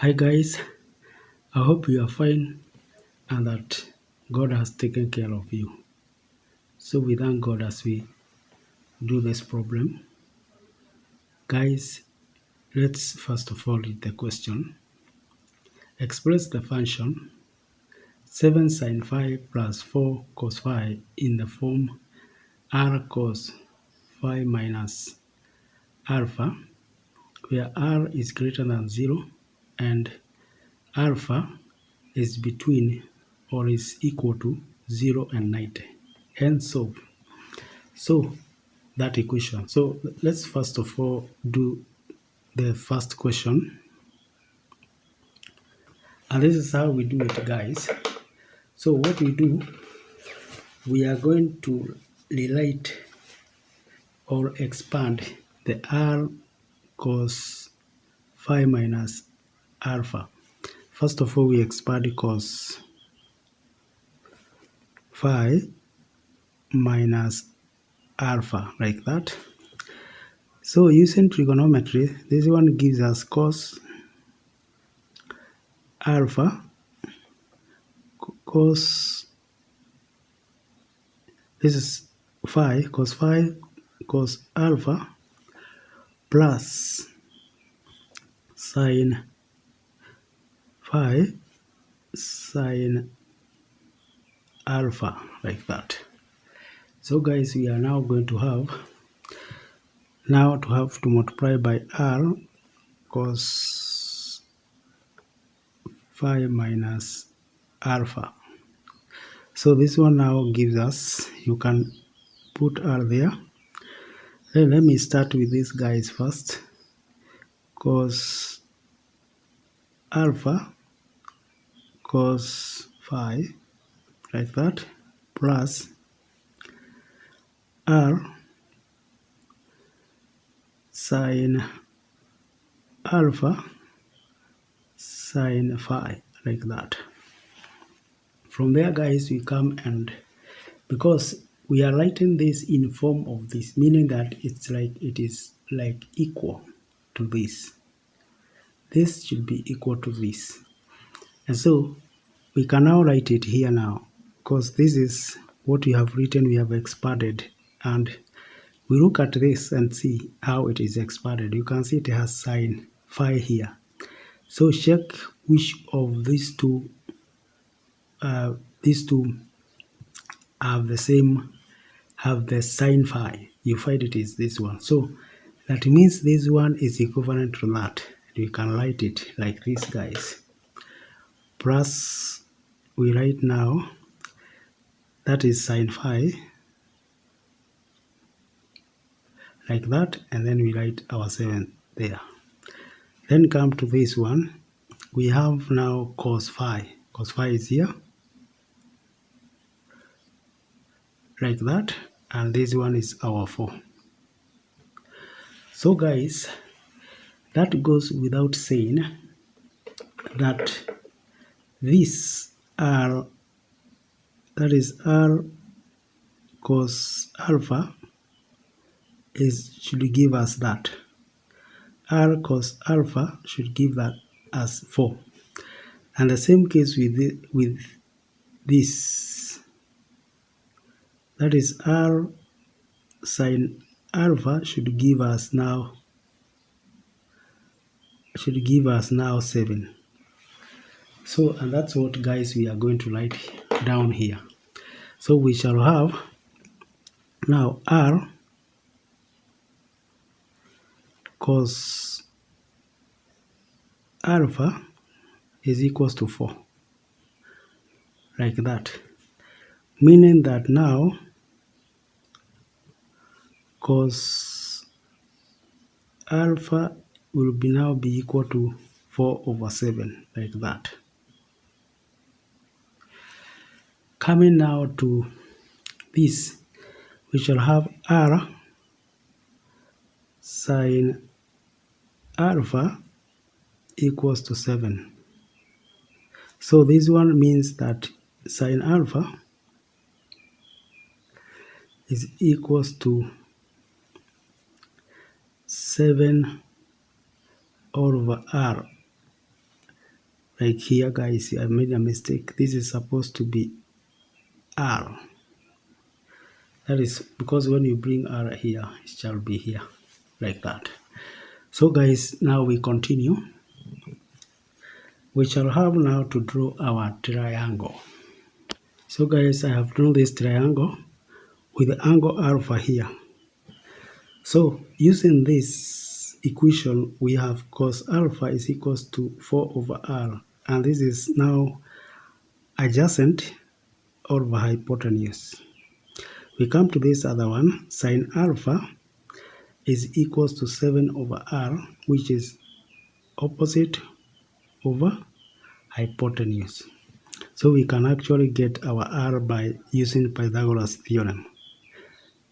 Hi guys, I hope you are fine and that God has taken care of you. So we thank God as we do this problem. Guys, let's first of all read the question. Express the function 7 sine phi plus 4 cos phi in the form r cos phi minus alpha, where r is greater than 0 and alpha is between or is equal to 0 and 90. Hence solve. So that equation. So let's first of all do the first question. And this is how we do it, guys. So what we do, we are going to rewrite or expand the r cos phi minus alpha. First of all, we expand cos phi minus alpha like that. So using trigonometry, this one gives us cos alpha, cos, this is phi, cos alpha plus sine phi sine alpha like that. So guys, we are now going to have to multiply by r cos phi minus alpha. So this one now gives us, you can put r there. Then let me start with this guys first. Cos alpha cos phi like that plus r sine alpha sine phi like that. From there guys, we come and because we are writing this in form of this, meaning that it is like equal to this. This should be equal to this. And so we can now write it here now, because this is what we have written, we have expanded, and we look at this and see how it is expanded. You can see it has sine phi here. So check which of these two have the sine phi. You find it is this one. So that means this one is equivalent to that. You can write it like this, guys. Plus we write now that is sine phi like that, and then we write our 7 there. Then come to this one. We have now cos phi. Cos phi is here like that, and this one is our 4. So guys, that goes without saying that these are, that is r cos alpha should give us that. R cos alpha should give that as 4. And the same case with this, that is r sine alpha should give us now 7. So, and that's what guys we are going to write down here. So we shall have now r cos alpha is equals to 4 like that, meaning that now cos alpha will now be equal to 4 over 7 like that. Coming now to this, we shall have r sine alpha equals to 7. So this one means that sine alpha is equals to 7 all over r Like here guys, I made a mistake. This is supposed to be R. That is because when you bring R here, it shall be here, like that. So guys, now we continue. We shall have now to draw our triangle. So guys, I have drawn this triangle with the angle alpha here. So using this equation, we have cos alpha is equals to 4 over r, and this is now adjacent over hypotenuse. We come to this other one, sine alpha is equals to 7 over r, which is opposite over hypotenuse. So we can actually get our r by using Pythagoras theorem.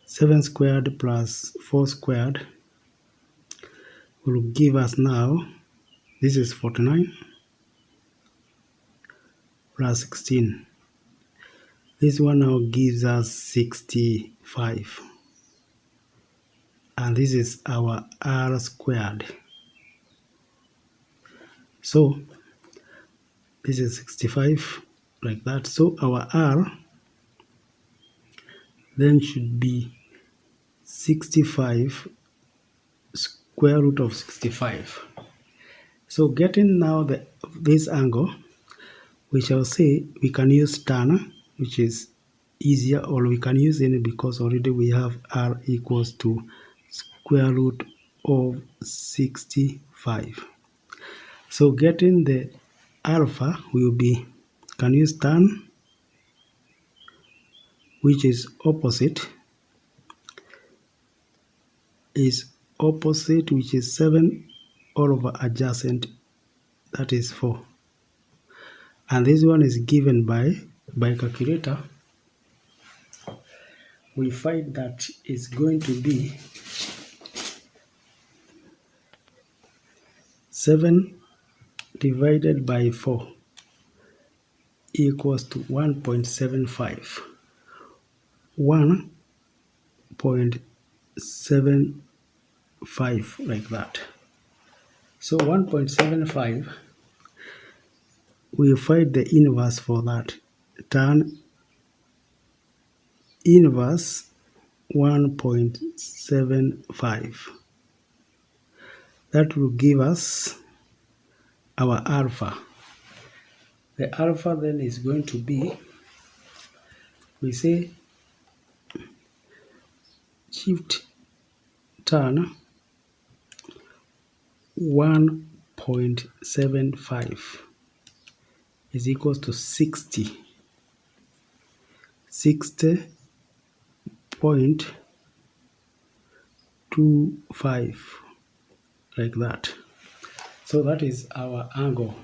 7 squared plus 4 squared will give us now, this is 49 plus 16. This one now gives us 65. And this is our r squared. So this is 65, like that. So our r then should be 65 square root of 65. So getting now this angle, we shall say we can use tan, which is easier, or we can use any because already we have r equals to square root of 65. So getting the alpha will be, can use tan, which is opposite, which is 7 all over adjacent, that is 4. And this one is given by calculator. We find that it's going to be 7 divided by 4 equals to 1.75. 1.75, like that. So 1.75, we find the inverse for that. Tan inverse 1.75. That will give us our alpha. The alpha then is going to be, we say, shift tan 1.75 is equals to 60.25, like that. So that is our angle.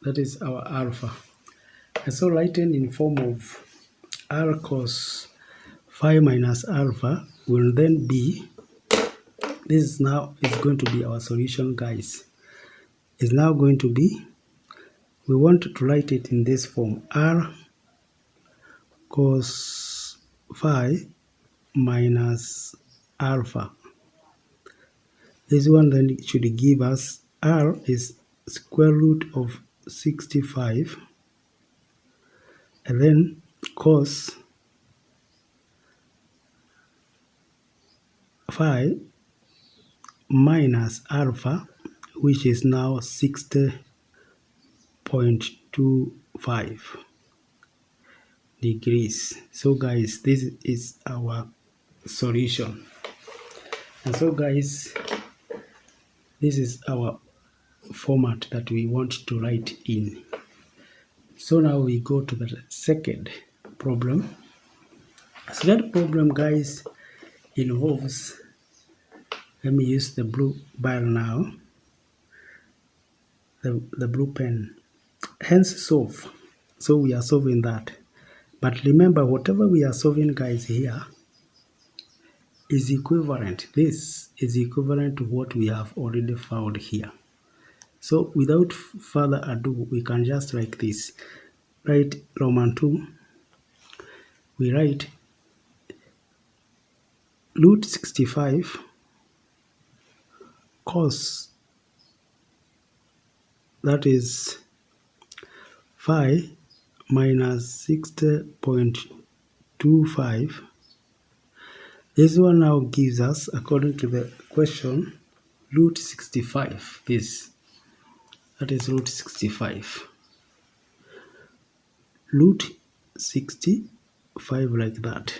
That is our alpha. And so written in form of r cos phi minus alpha will then be, this is now is going to be our solution, guys. Is now going to be, we want to write it in this form, r cos phi minus alpha. This one then should give us, r is square root of 65, and then cos phi minus alpha, which is now 60.25 degrees. So guys, this is our solution. And so guys, this is our format that we want to write in. So now we go to the second problem. Second problem, guys, involves, let me use the blue bar now, the blue pen. Hence solve. So we are solving that. But remember, whatever we are solving, guys, here is equivalent. This is equivalent to what we have already found here. So without further ado, we can just like this. Write Roman 2. We write root 65 cos, that is phi minus 60.25. This one now gives us, according to the question, root 65. That is root 65. Root 65 like that.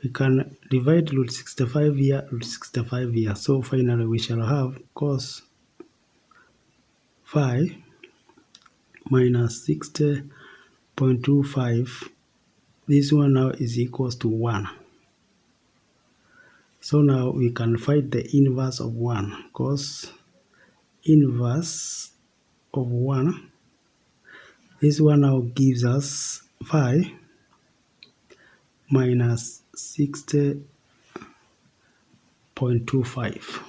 We can divide root 65 here, root 65 here. So finally we shall have cos phi minus 60.25. This one now is equals to 1. So now we can find the inverse of 1. Cos inverse of 1. This one now gives us phi minus 60.25.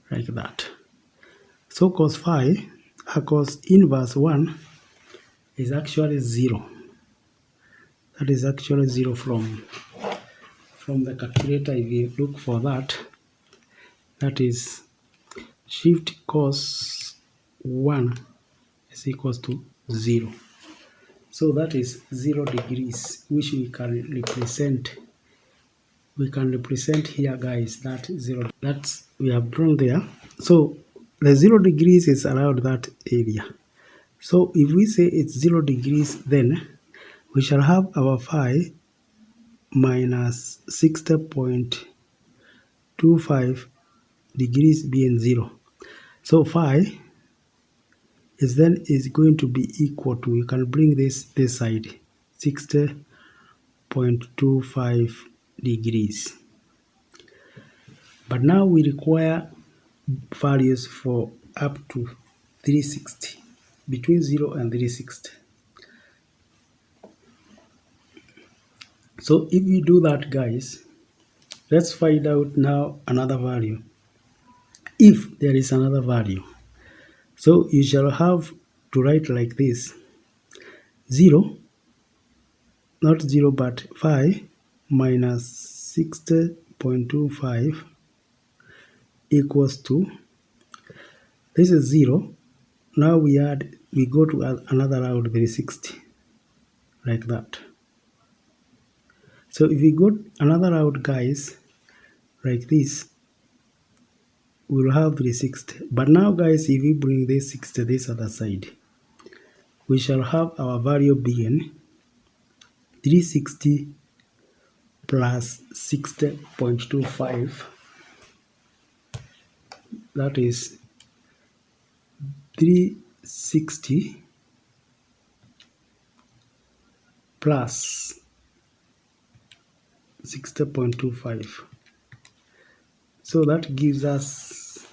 Like that. So cos inverse 1 is actually 0. That is actually 0 from the calculator. If you look for that, that is shift cos 1 is equals to 0. So that is 0 degrees, which we can represent. We can represent here, guys, that 0 that we have drawn there. So the 0 degrees is around that area. So if we say it's 0 degrees, then we shall have our phi minus 60.25 degrees being 0. So phi is going to be equal to, we can bring this side, 60.25 degrees. But now we require values for up to 360, between 0 and 360. So if you do that, guys, let's find out now another value. If there is another value, so you shall have to write like this: 0, not 0 but phi minus 60.25 equals to, this is 0. Now we go to another round 360, like that. So if we go another round, guys, like this, we will have 360. But now, guys, if we bring this 60 this other side, we shall have our value being 360 plus 60.25. That is 360 plus 60.25. So that gives us,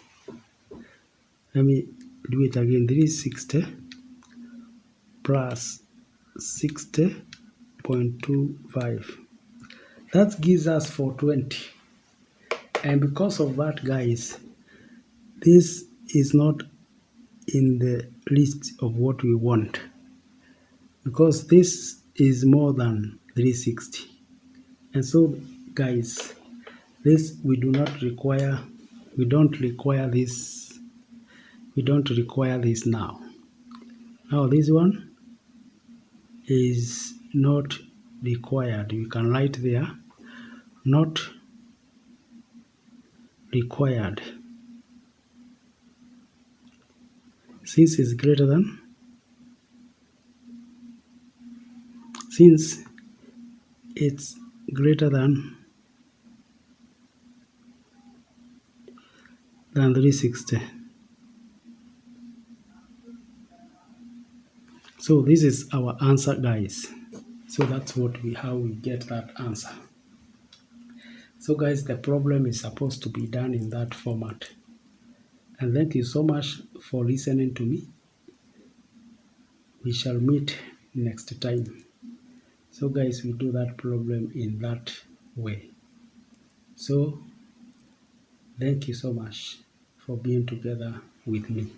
let me do it again, 360 plus 60.25. That gives us 420. And because of that, guys, this is not in the list of what we want, because this is more than 360. And so, guys, this we don't require this. We don't require this now. Now this one is not required. You can write there, not required. Since it's greater than, since it's greater than 360. So this is our answer, guys. So that's how we get that answer. So guys, the problem is supposed to be done in that format. And thank you so much for listening to me. We shall meet next time. So guys, we do that problem in that way. So thank you so much for being together with me.